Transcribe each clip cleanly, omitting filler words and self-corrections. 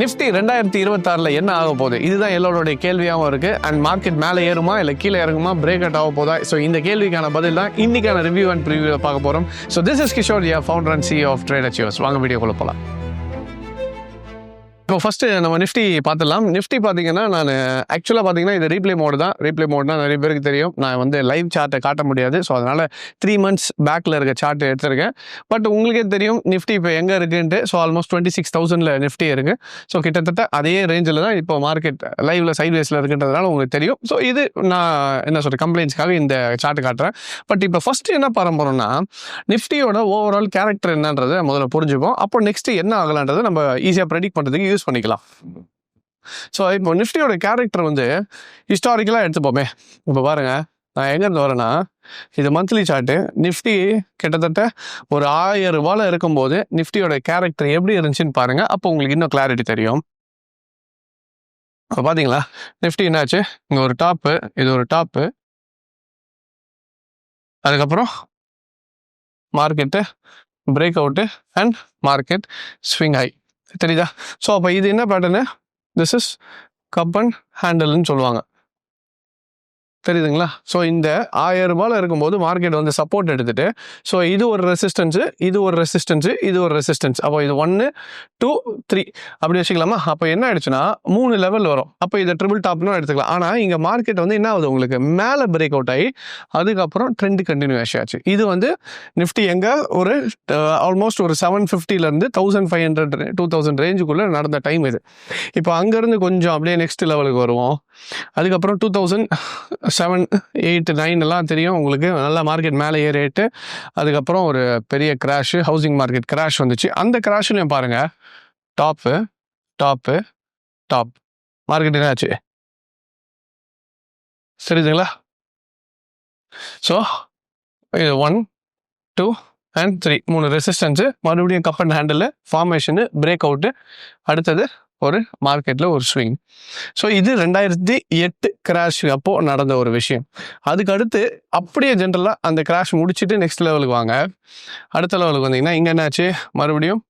Nifty 2026 என்ன ஆக போகுது? இதுதான் எல்லோருடைய கேள்வியாகவும் இருக்கு. அண்ட் மார்க்கெட் மேலே ஏறுமா இல்லை கீழே இறங்குமா, பிரேக் அவுட் ஆக போதா? ஸோ இந்த கேள்விக்கான பதில் தான் இன்னைக்கான ரிவ்யூ அண்ட் ப்ரிவியூவில் பார்க்க போகிறோம். So this is Kishore, founder and CEO of trade achievers. வாங்க வீடியோக்குள்ள போகலாம். இப்போ ஃபஸ்ட்டு நம்ம நிஃப்டி பார்த்துடலாம். நிஃப்டி பார்த்தீங்கன்னா நான் ஆக்சுவலாக பார்த்தீங்கன்னா இது ரீப்ளே மோடு தான். ரீப்ளே மோட்னா நிறைய பேருக்கு தெரியும். நான் வந்து லைவ் சார்ட்டை காட்ட முடியாது. ஸோ அதனால் 3 months பேக்கில் இருக்க சார்ட் எடுத்திருக்கேன். பட் உங்களுக்கே தெரியும் நிஃப்டி இப்போ எங்கே இருக்குன்ட்டு. ஸோ ஆல்மோஸ்ட் 26,000 நிஃப்டி இருக்குது. ஸோ கிட்டத்தட்ட அதே ரேஞ்சில் தான் இப்போ மார்க்கெட் லைவில் சைட்வேஸில் இருக்குன்றதுனால உங்களுக்கு தெரியும். ஸோ இது நான் என்ன சொல்கிறேன், கம்ப்ளைண்ட்ஸ்க்காக இந்த சார்ட் காட்டுறேன். பட் இப்போ ஃபஸ்ட்டு என்ன பார்க்க போகிறோம்னா, நிஃப்டியோட ஓவரால் கேரக்டர் என்னன்றதை முதல்ல புரிஞ்சுப்போம். அப்போ நெக்ஸ்ட்டு என்ன ஆகலான்றதை நம்ம ஈஸியாக ப்ரெடிக்ட் பண்ணுறதுக்கு யூஸ் பண்ணிக்கலாம். ஸோ இப்போ நிஃப்டியோட கேரக்டர் வந்து ஹிஸ்டாரிக்கலாக எடுத்துப்போமே. இப்போ பாருங்க, நான் எங்கேருந்து வரேன்னா, இது மந்த்லி சார்ட்டு. நிஃப்டி கிட்டத்தட்ட ஒரு 1000 ரூபாயில் இருக்கும்போது நிஃப்டியோட கேரக்டர் எப்படி இருந்துச்சுன்னு பாருங்க. அப்போ உங்களுக்கு இன்னும் கிளாரிட்டி தெரியும். இப்போ பார்த்தீங்களா நிஃப்டி என்னாச்சு, இங்கே ஒரு டாப்பு, இது ஒரு டாப்பு, அதுக்கப்புறம் market break out and market swing high. தெரியுதா? ஸோ அப்போ இது என்ன pattern, this is cup and ஹேண்டல்னு சொல்லுவாங்க. தெரியுதுங்களா? ஸோ இந்த 1000 ரூபாயில் இருக்கும்போது மார்க்கெட் வந்து சப்போர்ட் எடுத்துட்டு, ஸோ இது ஒரு ரெசிஸ்டன்ஸு, இது ஒரு ரெசிஸ்டன்ஸு, இது ஒரு ரெசிஸ்டன்ஸ். அப்போ இது 1 2 3 அப்படி வச்சுக்கலாமா? அப்போ என்ன ஆயிடுச்சுன்னா 3 லெவல் வரும். அப்போ இதை ட்ரிபிள் டாப்னு எடுத்துக்கலாம். ஆனால் இங்கே மார்க்கெட் வந்து என்ன ஆகுது, உங்களுக்கு மேலே பிரேக் அவுட் ஆகி அதுக்கப்புறம் ட்ரெண்ட் கண்டினியூஸ் ஆச்சு. இது வந்து நிஃப்டி எங்கே ஒரு ஆல்மோஸ்ட் ஒரு 750லேருந்து 1500 2000 ரேஞ்சுக்குள்ளே நடந்த டைம் இது. இப்போ அங்கேருந்து கொஞ்சம் அப்படியே நெக்ஸ்ட் லெவலுக்கு வருவோம். அதுக்கப்புறம் 2007 8 9 எல்லாம் தெரியும் உங்களுக்கு. நல்லா மார்க்கெட் மேலே ஏறிட்டு அதுக்கப்புறம் ஒரு பெரிய கிராஷு, ஹவுசிங் மார்க்கெட் கிராஷ் வந்துச்சு. அந்த கிராஷ்லையும் பாருங்க, டாப்பு டாப்பு டாப், மார்க்கெட் என்ன ஆச்சு தெரியுதுங்களா? ஸோ இது 1 2 and 3 3 ரெசிஸ்டன்ஸு, மறுபடியும் cup and handle formation, break out, அடுத்தது ஒரு மார்க்கெட்டில் ஒரு ஸ்விங். ஸோ இது 2008 கிராஷ் அப்போது நடந்த ஒரு விஷயம். அதுக்கு அடுத்து அப்படியே ஜென்ரலாக அந்த கிராஷ் முடிச்சுட்டு நெக்ஸ்ட் லெவலுக்கு வாங்க. அடுத்த லெவலுக்கு வந்தீங்கன்னா இங்கே என்னாச்சு, மறுபடியும்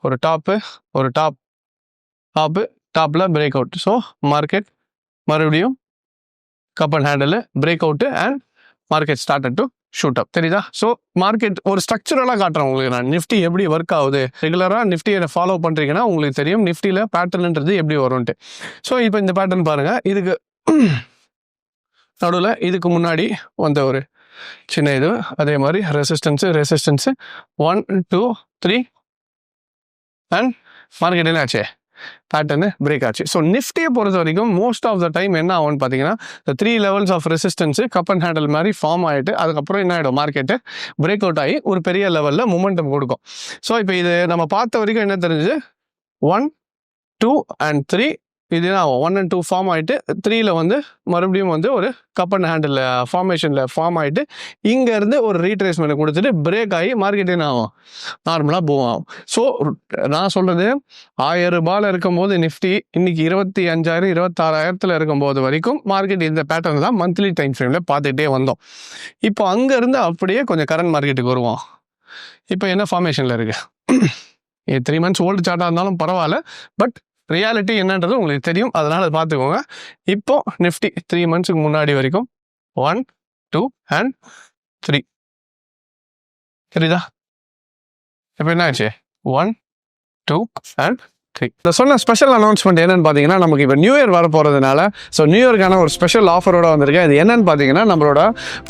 ஒரு டாப்பு, ஒரு டாப்பில் பிரேக் அவுட். ஸோ மார்க்கெட் மறுபடியும் cup and handle break out and market started to shoot up. தெரியுதா? ஸோ மார்க்கெட் ஒரு ஸ்ட்ரக்சரலாக காட்டுறேன் உங்களுக்கு. நான் நிஃப்டி எப்படி ஒர்க் ஆகுது, ரெகுலராக நிஃப்டியை ஃபாலோ பண்ணுறீங்கன்னா உங்களுக்கு தெரியும் நிஃப்டியில் பேட்டர்ன்ன்றது எப்படி வரும்ன்ட்டு. ஸோ இப்போ இந்த பேட்டர்ன் பாருங்கள். இதுக்கு நடுவில் இதுக்கு முன்னாடி வந்த ஒரு சின்ன இது, அதே மாதிரி ரெசிஸ்டன்ஸு 1 2 3 அண்ட் மார்க்கெட் என்ன ஆச்சு, பேட்டர்னு பிரேக் ஆச்சு. ஸோ நிஃப்டியை பொறுத்த வரைக்கும் மோஸ்ட் ஆஃப் த டைம் என்ன ஆகும்னு பார்த்தீங்கன்னா, இந்த 3 levels of resistance cup and handle மாதிரி ஃபார்ம் ஆகிட்டு அதுக்கப்புறம் என்ன ஆகிடும், மார்க்கெட்டு பிரேக் அவுட் ஆகி ஒரு பெரிய லெவலில் மொமெண்டம் கொடுக்கும். ஸோ இப்போ இது நம்ம பார்த்த வரைக்கும் என்ன தெரிஞ்சு, 1 2 and 3 இது 1 and 2 ஃபார்ம் ஆகிட்டு 3ல் வந்து மறுபடியும் வந்து ஒரு கப் அண்ட் ஹேண்டில் ஃபார்மேஷனில் ஃபார்ம் ஆகிட்டு இங்கேருந்து ஒரு ரீட்ரேஸ்மெண்ட் கொடுத்துட்டு பிரேக் ஆகி மார்க்கெட் என்ன ஆகும், நார்மலாக மூவ் ஆகும். ஸோ நான் சொல்கிறது 1000 ரூபாயில் இருக்கும்போது நிஃப்டி இன்னைக்கு 25,000 26,000 இருக்கும்போது வரைக்கும் மார்க்கெட் இந்த பேட்டர்ன் தான் மந்த்லி டைம் ஃப்ரேமில் பார்த்துக்கிட்டே வந்தோம். இப்போ அங்கேருந்து அப்படியே கொஞ்சம் கரண்ட் மார்க்கெட்டுக்கு வருவோம். இப்போ என்ன ஃபார்மேஷனில் இருக்குது, 3 months ஓல்டு சார்ட்டாக இருந்தாலும் பரவாயில்ல, பட் ரியாலிட்டி என்னன்றது உங்களுக்கு தெரியும். அதனால் அதை பார்த்துக்கோங்க. இப்போ நிஃப்டி 3 months முன்னாடி வரைக்கும் 1 2 and 3 தெரியுதா? இப்போ என்ன ஆச்சு, 1 2 and 3. இந்த சொன்ன ஸ்பெஷல் அனௌன்ஸ்மெண்ட் என்னன்னு பார்த்தீங்கன்னா, நமக்கு இப்போ நியூ இயர் வர போகிறதுனால ஸோ நியூ இயர்க்கான ஒரு ஸ்பெஷல் ஆஃபரோட வந்திருக்கேன். இது என்னன்னு பார்த்தீங்கன்னா, நம்மளோட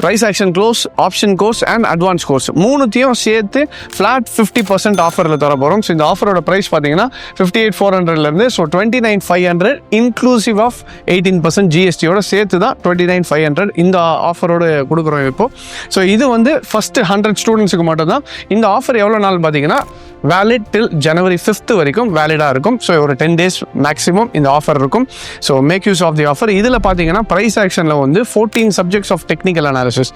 price action course, option course and advance course மூணுத்தையும் சேர்த்து ஃப்ளாட் 50% ஆஃபரில் தர போகிறோம். ஸோ இந்த ஆஃபரோட ப்ரைஸ் பார்த்தீங்கன்னா 58,400லேருந்து ஸோ 29,500 இன்க்ளூசிவ் ஆஃப் 18% ஜிஎஸ்டியோட சேர்த்து தான் 29,500 இந்த ஆஃபரோடு கொடுக்குறோம் இப்போது. ஸோ இது வந்து ஃபஸ்ட்டு 100 ஸ்டூடெண்ட்ஸுக்கு மட்டும் தான். இந்த ஆஃபர் எவ்வளோ நாள் பார்த்தீங்கன்னா, வேலிட் டில் January 5th வரைக்கும் வேலிடாக இருக்கும். ஸோ ஒரு 10 days மேக்ஸிமம் இந்த ஆஃபர் இருக்கும். So make use of the offer. இதில் பார்த்தீங்கன்னா ப்ரைஸ் ஆக்ஷனில் வந்து 14 subjects ஆஃப் டெக்னிக்கல் அனாலிசிஸ்,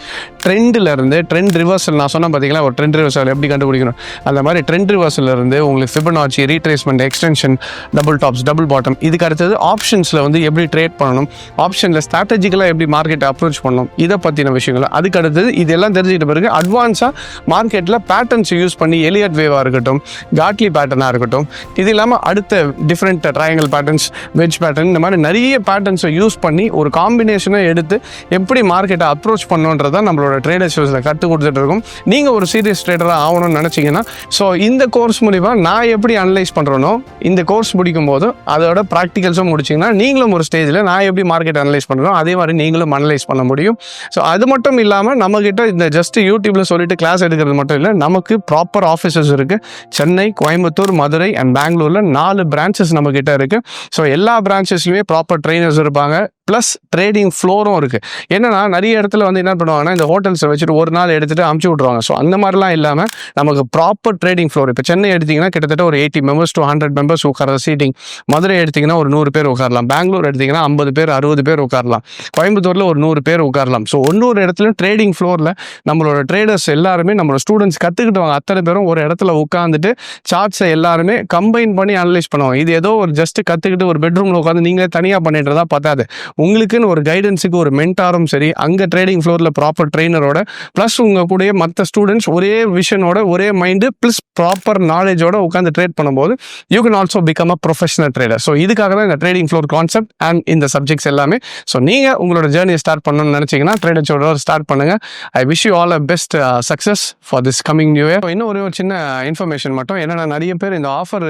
ட்ரெண்டிலேருந்து ட்ரெண்ட் ரிவர்சல், நான் சொன்ன பார்த்தீங்களா ஒரு ட்ரெண்ட் ரிவர்சல் எப்படி கண்டுபிடிக்கணும், அந்த மாதிரி ட்ரெண்ட் ரிவர்சல்லேருந்து உங்களுக்கு Fibonacci, retracement, extension, double tops, double bottom, இதுக்கு அடுத்தது ஆப்ஷன்ஸில் வந்து எப்படி ட்ரேட் பண்ணணும், ஆப்ஷனில் ஸ்ட்ராட்டஜிக்கலாக எப்படி மார்க்கெட்டை அப்ரோச் பண்ணணும், இதை பற்றின விஷயங்கள். அதுக்கு அடுத்தது இதெல்லாம் தெரிஞ்சுக்கிட்ட பிறகு அட்வான்ஸாக மார்க்கெட்டில் பேட்டர்ன்ஸ் யூஸ் பண்ணி எலியட் வேவாக இருக்கட்டும், காட்லி பேட்டர்னாக இருக்கட்டும், இது இல்லாமல் அடுத்த different triangle patterns, veg pattern, இந்த மாதிரி நிறைய பேட்டர்ன்ஸை யூஸ் பண்ணி ஒரு காம்பினேஷனை எடுத்து எப்படி மார்க்கெட்டை அப்ரோச் பண்ணுன்றதை நம்மளோட ட்ரேடர்ஸ் கற்றுக் கொடுத்துட்டு இருக்கோம். நீங்கள் ஒரு சீரியஸ் ட்ரேடராக ஆகணும்னு நினச்சிங்கன்னா ஸோ இந்த கோர்ஸ் மூலிமா நான் எப்படி அனலைஸ் பண்ணுறேனோ இந்த கோர்ஸ் முடிக்கும் போது அதோட ப்ராக்டிகல்ஸும் முடிச்சிங்கன்னா நீங்களும் ஒரு ஸ்டேஜில் நான் எப்படி மார்க்கெட் அனலைஸ் பண்ணுறோம் அதே மாதிரி நீங்களும் அனலைஸ் பண்ண முடியும். ஸோ அது மட்டும் இல்லாமல் நம்மக்கிட்ட இந்த ஜஸ்ட் யூடியூப்பில் சொல்லிட்டு கிளாஸ் எடுக்கிறது மட்டும் இல்லை, நமக்கு ப்ராப்பர் ஆஃபீஸஸ் இருக்குது. சென்னை, கோயம்புத்தூர், மதுரை அண்ட் பெங்களூரில் 4 பிரான்ச்சஸ் நம்மக்கிட்ட இருக்குது. ஸோ எல்லா பிரான்ச்சஸ்லையுமே ப்ராப்பர் ட்ரெயினர்ஸ் இருப்பாங்க, ப்ளஸ் ட்ரேடிங் ஃப்ளோரும் இருக்குது. என்னன்னா நிறைய இடத்துல வந்து என்ன பண்ணுவாங்கன்னா இந்த ஹோட்டல்ஸை வச்சுட்டு ஒரு நாள் எடுத்துகிட்டு அமுச்சு விட்ருவாங்க. ஸோ அந்த மாதிரிலாம் இல்லாமல் நமக்கு ப்ராப்பர் ட்ரேடிங் ஃப்ளோர். இப்போ சென்னை எடுத்திங்கன்னா கிட்டத்தட்ட ஒரு 80 members to 100 members உட்கார சீட்டிங். மதுரை எடுத்திங்கன்னா ஒரு 100 பேர் உட்காரலாம். பெங்களூர் எடுத்திங்கன்னா 50 பேர் 60 பேர் உட்காரலாம். கோயம்புத்தூரில் ஒரு 100 பேர் உட்காரலாம். ஸோ ஒன்னொரு இடத்துல ட்ரேடிங் ஃப்ளோரில் நம்மளோட ட்ரேடர்ஸ் எல்லாருமே நம்மளோட ஸ்டூடெண்ட்ஸ் கற்றுக்கிட்டுவாங்க. அத்தனை பேரும் ஒரு இடத்துல உட்காந்துட்டு சார்ட்ஸை எல்லாருமே கம்பைன் பண்ணி அனலைஸ் பண்ணுவாங்க. இது ஏதோ ஒரு ஜஸ்ட் கற்றுக்கிட்டு ஒரு பெட்ரூமில் உட்காந்து நீங்களே தனியாக பண்ணிட்டு தான் பார்த்தாது. உங்களுக்குன்னு ஒரு கைடன்ஸுக்கு ஒரு மென்டாரும் சரி, அங்கே ட்ரேடிங் ஃப்ளோரில் ப்ராப்பர் ட்ரெயினரோட ப்ளஸ் உங்கள் கூட மற்ற ஸ்டூடெண்ட்ஸ் ஒரே விஷனோட ஒரே மைண்டு ப்ளஸ் ப்ராப்பர் நாலேஜோட உட்காந்து ட்ரேட் பண்ணும்போது you can also become a professional trader. So இதுக்காக தான் இந்த ட்ரேடிங் ஃப்ளோர் கான்செப்ட் அண்ட் இந்த சப்ஜெக்ட்ஸ் எல்லாமே. ஸோ நீங்கள் உங்களோட ஜேர்னியை ஸ்டார்ட் பண்ணணும்னு நினச்சிங்கன்னா ட்ரேடர்ஸோட ஸ்டார்ட் பண்ணுங்கள். I wish you all a best success for this coming new year. இன்னும் ஒரு சின்ன இன்ஃபர்மேஷன் மட்டும் என்னென்னா, நிறைய பேர் இந்த ஆஃபர்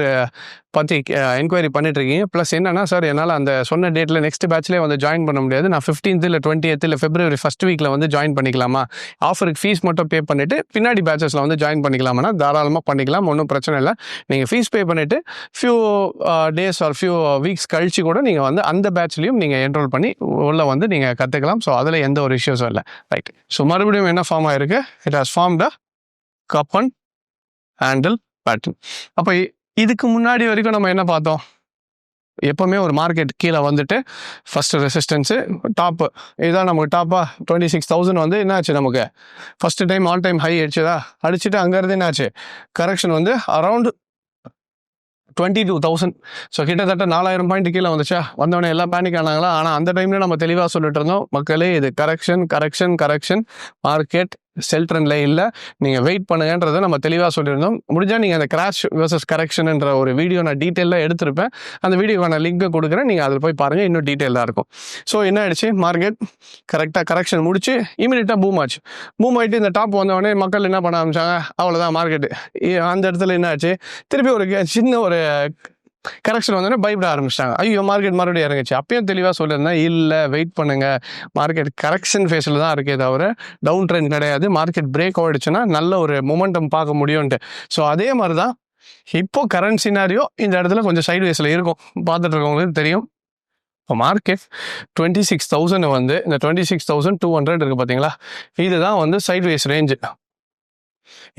பற்றி என்கொயரி பண்ணிட்டு இருக்கீங்க. ப்ளஸ் என்னன்னா, சார் என்னால் அந்த சொன்ன டேட்டில் நெக்ஸ்ட் பேட்ச்லேயே வந்து ஜாயின் பண்ண முடியாது, நான் 15th இல்லை 20th இல்லை February 1st வீக்கில் வந்து ஜாயின் பண்ணிக்கலாமா, ஆஃபருக்கு ஃபீஸ் மட்டும் பே பண்ணிவிட்டு பின்னாடி பேச்சஸில் வந்து ஜாயின் பண்ணிக்கலாமா? தாராளமாக பண்ணிக்கலாம், ஒன்றும் பிரச்சனை இல்லை. நீங்கள் ஃபீஸ் பே பண்ணிவிட்டு few days or few weeks கழிச்சு கூட நீங்கள் வந்து அந்த பேட்ச்லேயும் நீங்கள் என்ரோல் பண்ணி உள்ளே வந்து நீங்கள் கற்றுக்கலாம். ஸோ அதில் எந்த ஒரு இஷ்யூஸும் இல்லை. ரைட். ஸோ மறுபடியும் என்ன ஃபார்ம் ஆகிருக்கு? It has formed a cup and handle pattern. அப்போ இதுக்கு முன்னாடி வரைக்கும் நம்ம என்ன பார்த்தோம்? எப்போவுமே ஒரு மார்க்கெட் கீழே வந்துட்டு ஃபஸ்ட்டு ரெசிஸ்டன்ஸு டாப்பு, இதுதான் நமக்கு டாப்பாக 26,000 வந்து என்னாச்சு, நமக்கு first time all time high அடிச்சுதா, அடிச்சுட்டு அங்கேருந்து என்னாச்சு கரெக்ஷன் வந்து அரவுண்ட் 22,000. ஸோ கிட்டத்தட்ட 4,000 பாயிண்ட் கீழே வந்துச்சா. வந்தவொடனே எல்லாம் பேனிக் ஆனாங்களா? ஆனால் அந்த டைமில் நம்ம தெளிவாக சொல்லிட்டு இருந்தோம், மக்களே இது கரெக்ஷன் மார்க்கெட் செல் ட்ரெண்டில் இல்லை, நீங்கள் வெயிட் பண்ணுங்கன்றதை நம்ம தெளிவாக சொல்லியிருந்தோம். முடிஞ்சால் நீங்கள் அந்த கிராஷ் வெர்சஸ் கரெக்ஷன்ன்ற ஒரு வீடியோ நான் டீட்டெயிலாக எடுத்திருப்பேன், அந்த வீடியோக்கான லிங்க்கை கொடுக்குறேன், நீங்கள் அதில் போய் பாருங்கள், இன்னும் டீட்டெயிலாக இருக்கும். ஸோ என்ன ஆயிடுச்சு, மார்க்கெட் கரெக்டாக கரெக்ஷன் முடிச்சு இமீடியட்டாக பூம் ஆச்சு. பூம் ஆகிட்டு இந்த டாப் வந்தவொடனே மக்கள் என்ன பண்ண ஆரம்பிச்சாங்க, அவ்வளோதான் மார்க்கெட்டு அந்த இடத்துல என்ன ஆச்சு, திருப்பி ஒரு சின்ன ஒரு கரெக்ஷன் வந்தோடனே பயப்பட ஆரம்பிச்சிட்டாங்க. ஐயோ மார்க்கெட் மறுபடியும் இறங்குச்சு. அப்பயும் தெளிவாக சொல்லியிருந்தேன், இல்லை வெயிட் பண்ணுங்கள், மார்க்கெட் கரெக்ஷன் ஃபேஸில் தான் இருக்கே தவிர டவுன் ட்ரெண்ட் கிடையாது. மார்க்கெட் பிரேக் ஆகிடுச்சுன்னா நல்ல ஒரு மொமெண்டம் பார்க்க முடியும்ன்ட்டு. ஸோ அதே மாதிரி தான் இப்போ கரண்ட் சினாரியோ இந்த இடத்துல கொஞ்சம் சைடு வேஸில் இருக்கும், பார்த்துட்டு இருக்கவங்களுக்கு தெரியும். இப்போ மார்க்கெட் 26,000 வந்து இந்த 26,200 இருக்குது பார்த்தீங்களா, இதுதான் வந்து சைடு வேஸ் ரேஞ்சு.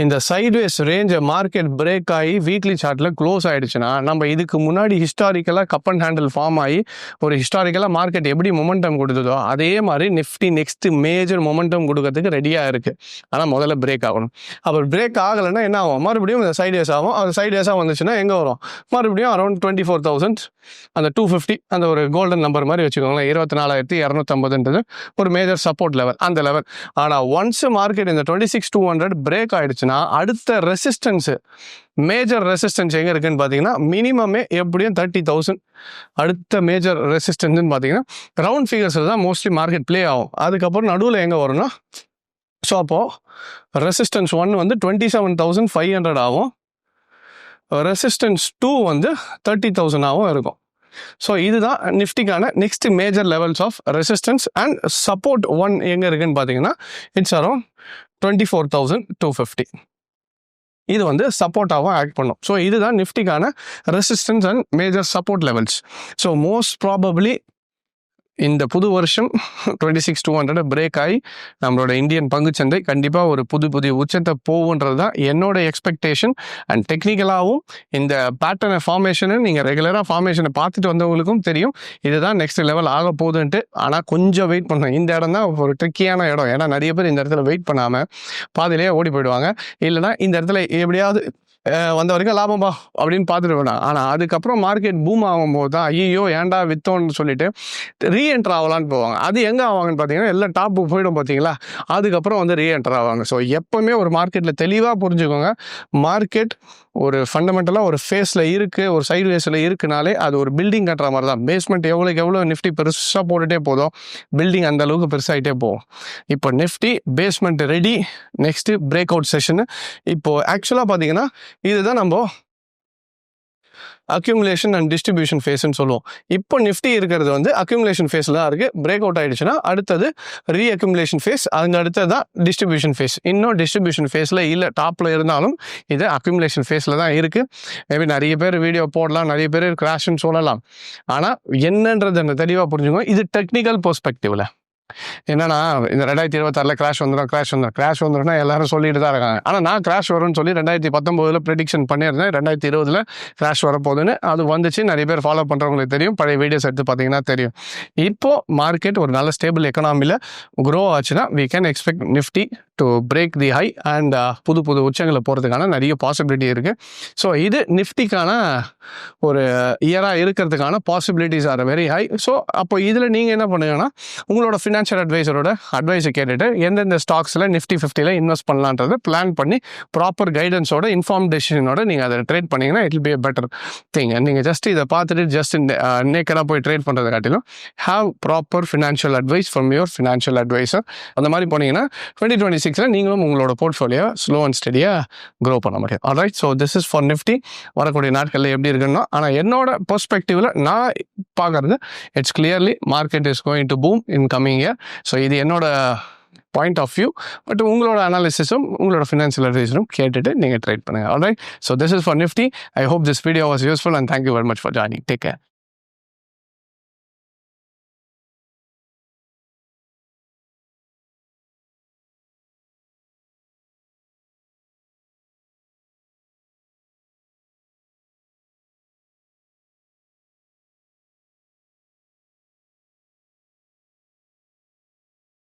இந்த சைட்வேஸ் ரேஞ்சை மார்க்கெட் பிரேக் ஆகி வீக்லி சார்ட்டில் க்ளோஸ் ஆகிடுச்சுன்னா, நம்ம இதுக்கு முன்னாடி ஹிஸ்டாரிக்கலாக கப் அண்ட் ஹேண்டில் ஃபார்ம் ஆகி ஒரு ஹிஸ்டாரிக்கலாக மார்க்கெட் எப்படி மொமெண்டம் கொடுத்ததோ அதே மாதிரி நிஃப்டி நெக்ஸ்ட் மேஜர் மொமெண்டம் கொடுக்கறதுக்கு ரெடியாக இருக்குது. ஆனால் முதல்ல பிரேக் ஆகணும். அப்புறம் பிரேக் ஆகலைன்னா என்ன ஆகும், மறுபடியும் இந்த சைட்வேஸ் ஆகும். அது சைட்வேஸாக வந்துச்சுன்னா எங்கே வரும், மறுபடியும் அரௌண்ட் 24,000 அந்த 250 அந்த ஒரு கோல்டன் நம்பர் மாதிரி வச்சுக்கோங்களேன், 24,250 ஒரு மேஜர் சப்போர்ட் லெவல், அந்த லெவல். ஆனால் ஒன்ஸ் மார்க்கெட் இந்த 26,200 பிரேக் ஆயிடுச்சுன்னா அடுத்த ரெசிஸ்டன்ஸு மேஜர் ரெசிஸ்டன்ஸ் எங்கே இருக்குன்னு பார்த்தீங்கன்னா மினிமமே எப்படியும் 30,000. அடுத்த மேஜர் ரெசிஸ்டன்ஸ்ன்னு பார்த்தீங்கன்னா ரவுண்ட் ஃபிகர்ஸில் தான் மோஸ்ட்லி மார்க்கெட் ப்ளே ஆகும். அதுக்கப்புறம் நடுவில் எங்கே வரும்னா, ஸோ அப்போது ரெசிஸ்டன்ஸ் 1 வந்து 27,500 ஆகும், ரெசிஸ்டன்ஸ் 2 வந்து 30,000 இருக்கும். ஸோ இதுதான் நிஃப்டிக்கான next major levels of resistance. And support 1 எங்கே இருக்குன்னு பார்த்தீங்கன்னா இட்ஸ் அரௌண்ட் 24,250. இது வந்து சப்போர்ட்டாகவும் ஆக்ட் பண்ணும். ஸோ இதுதான் நிஃப்டிக்கான resistance and major support levels. So most probably இந்த புது வருஷம் 26,200 பிரேக் ஆகி நம்மளோட இந்தியன் பங்குச்சந்தை கண்டிப்பாக ஒரு புதிய உச்சத்தை போகுன்றது தான் என்னோட எக்ஸ்பெக்டேஷன். அண்ட் டெக்னிக்கலாகவும் இந்த பேட்டர்னை ஃபார்மேஷனு நீங்கள் ரெகுலராக ஃபார்மேஷனை பார்த்துட்டு வந்தவங்களுக்கும் தெரியும் இதுதான் நெக்ஸ்ட் லெவல் ஆக போகுதுன்ட்டு. ஆனால் கொஞ்சம் வெயிட் பண்ணணும். இந்த இடம் தான் ஒரு ட்ரிக்கியான இடம். ஏன்னா நிறைய பேர் இந்த இடத்துல வெயிட் பண்ணாமல் பாதியிலேயே ஓடி போயிடுவாங்க. இல்லைனா இந்த இடத்துல எப்படியாவது வந்த வரைக்கும் லாபம்பா அப்படின்னு பார்த்துட்டு வேணாம். ஆனால் அதுக்கப்புறம் மார்க்கெட் பூம் ஆகும்போது தான் ஐயோ ஏன்டா வித்தோன்னு சொல்லிட்டு ரீஎன்டர் ஆகலான்னு போவாங்க. அது எங்கே ஆவாங்கன்னு பார்த்தீங்கன்னா எல்லாம் டாப்பு போயிடும் பார்த்தீங்களா, அதுக்கப்புறம் வந்து ரீஎன்டர் ஆவாங்க. ஸோ எப்போவுமே ஒரு மார்க்கெட்டில் தெளிவாக புரிஞ்சுக்கோங்க, மார்க்கெட் ஒரு ஃபண்டமெண்டலாக ஒரு ஃபேஸில் இருக்குது, ஒரு சைடு வேஸில் இருக்குனாலே அது ஒரு பில்டிங் கட்டுற மாதிரி தான். பேஸ்மெண்ட் எவ்வளோக்கு எவ்வளோ நிஃப்டி பெருசாக போட்டுகிட்டே போதும், பில்டிங் அந்த அளவுக்கு பெருசாகிட்டே போகும். இப்போ Nifty basement ready, next break out session. இப்போது ஆக்சுவலாக பார்த்தீங்கன்னா இதுதான் நம்ம அக்யூமுலேஷன் அண்ட் டிஸ்ட்ரிபியூஷன் ஃபேஸ்ன்னு சொல்லுவோம். இப்போ நிஃப்டி இருக்கிறது வந்து அக்யூமுலேஷன் ஃபேஸில் தான் இருக்குது. பிரேக் அவுட் ஆகிடுச்சுன்னா அடுத்தது ரீஅக்யூமுலேஷன் ஃபேஸ், அதுக்கு அடுத்தது தான் டிஸ்ட்ரிபியூஷன் ஃபேஸ். இன்னும் டிஸ்ட்ரிபியூஷன் ஃபேஸில் இல்லை, டாப்பில் இருந்தாலும் இது அக்யூமுலேஷன் ஃபேஸில் தான் இருக்குது. மேபி நிறைய பேர் வீடியோ போடலாம், நிறைய பேர் கிராஷ்ன்னு சொல்லலாம். ஆனால் என்னன்றது என்ன தெளிவாக புரிஞ்சுக்கோங்க. இது டெக்னிக்கல் பெர்ஸ்பெக்டிவில் என்னன்னா, இந்த 2026 கிராஷ் வந்துடும்னா எல்லாரும் சொல்லிட்டு தான் இருக்காங்க. ஆனால் நான் கிராஷ் வரும்னு சொல்லி 2019 ப்ரெடிக்ஷன் பண்ணியிருந்தேன். 2020 கிராஷ் வரப்போகுதுன்னு. அது வந்துச்சு. நிறைய பேர் ஃபாலோ பண்ணுறவங்களுக்கு தெரியும், பழைய வீடியோஸ் எடுத்து பார்த்தீங்கன்னா தெரியும். இப்போ மார்க்கெட் ஒரு நல்ல ஸ்டேபிள் எக்கனாமியில் க்ரோ ஆச்சுன்னா we can expect Nifty to break the high and புது உச்சங்களை போகிறதுக்கான நிறைய பாசிபிலிட்டி இருக்குது. ஸோ இது நிஃப்டிக்கான ஒரு இயராக இருக்கிறதுக்கான possibilities are very high. So அப்போ இதில் நீங்கள் என்ன பண்ணுங்கன்னா, உங்களோட ஃபினான்ஷியல் அட்வைசரோட அட்வைஸை கேட்டுட்டு எந்தெந்த ஸ்டாக்ஸில் நிஃப்டி 50ல் இன்வெஸ்ட் பண்ணலான்றதை பிளான் பண்ணி ப்ராப்பர் கைடன்ஸோட இன்ஃபார்ம் டெசிஷனோட நீங்கள் அதை ட்ரேட் பண்ணிங்கன்னா it will be a better thing. நீங்கள் ஜஸ்ட் இதை பார்த்துட்டு ஜஸ்ட் நேக்கடாக போய் ட்ரேட் பண்ணுறதை காட்டிலும் have proper financial advice from your financial advisor. அந்த மாதிரி போனீங்கன்னா 2026 நீங்களும் உங்களோட போர்ட்ஃபோலியோ ஸ்லோ அண்ட் ஸ்டடியாக க்ரோ பண்ண முடியும். Alright, so this is for Nifty. வரக்கூடிய நாட்களில் எப்படி இருக்குன்னா, ஆனால் என்னோட பெர்ஸ்பெக்டிவில் நான் பார்க்குறது it's clearly market is going to boom in coming year. So இது என்னோட பாயிண்ட் ஆஃப் வியூ. பட் உங்களோட அனாலிசிஸும் உங்களோட ஃபினான்ஷியல் அட்வைஸரும் கேட்டுட்டு நீங்கள் ட்ரேட் பண்ணுங்கள். Alright, so this is for Nifty. I hope this video was useful and thank you very much for joining. Take care.